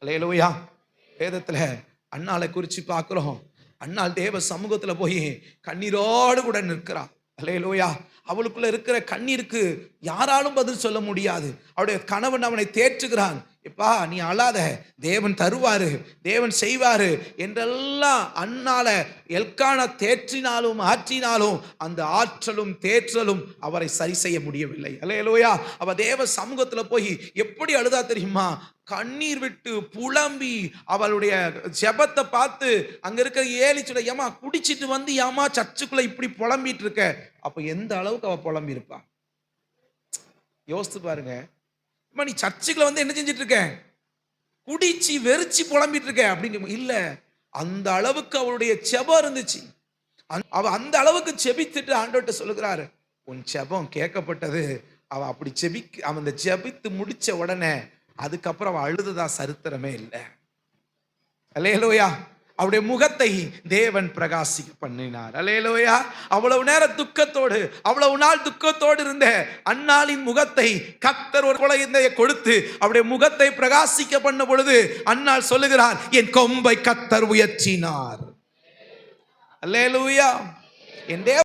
அல்லேலூயா. வேதத்துல அன்னாளை குறிச்சு பார்க்கிறோம். அன்னாள் தேவ சமூகத்துல போய் கண்ணீரோடு கூட நிற்கிறா. அல்லேலூயா. அவளுக்குள்ள இருக்கிற கண்ணீருக்கு யாராலும் பதில் சொல்ல முடியாது. அவருடைய கணவன் அவனை தேற்றுகிறான். எப்பா நீ அழாத, தேவன் தருவாரு, தேவன் செய்வாரு என்றெல்லாம் அன்னால எல்கானா தேற்றினாலும் ஆற்றினாலும் அந்த ஆற்றலும் தேற்றலும் அவரை சரி செய்ய முடியவில்லை. அல்லேலூயா. அவ தேவ சமூகத்துல போய் எப்படி அழுதா தெரியுமா? கண்ணீர் விட்டு புலம்பி அவளுடைய ஜெபத்தை பார்த்து அங்க இருக்கிற ஏலி சொல்ல, ஏமா குடிச்சிட்டு வந்து ஏமா சர்ச்சுக்குள்ள இப்படி புலம்பிட்டு இருக்க? அப்ப எந்த அளவுக்கு அவ புலம்பி இருப்பா யோசித்து பாருங்க. நீ சர்ச்சுக்குள்ள வந்து என்ன செஞ்சிட்டு இருக்க? குடிச்சு வெறிச்சு புலம்பிட்டு இருக்க அப்படிங்க இல்ல. அந்த அளவுக்கு அவளுடைய ஜெபம் இருந்துச்சு. அவ அந்த அளவுக்கு ஜெபித்துட்டு ஆண்டவர்கிட்ட சொல்லுகிறாரு, உன் ஜெபம் கேட்கப்பட்டது. அவ அப்படி அவன் அந்த ஜெபித்து முடிச்ச உடனே அதுக்கப்புறம் அவ அழுதுதா சரித்திரமே இல்லை. அல்லேலூயா. அவருடைய முகத்தை தேவன் பிரகாசிக்க பண்ணினார். அல்லேலூயா. அவ்வளவு நேரம் துக்கத்தோடு, அவ்வளவு நாள் துக்கத்தோடு இருந்த அன்னாளின் முகத்தை கர்த்தர் ஒரு குழந்தையை கொடுத்து அவருடைய முகத்தை பிரகாசிக்க பண்ண பொழுது அன்னாள் சொல்லுகிறார், என் கொம்பை கர்த்தர் உயர்த்தினார். அல்லேலூயா. என்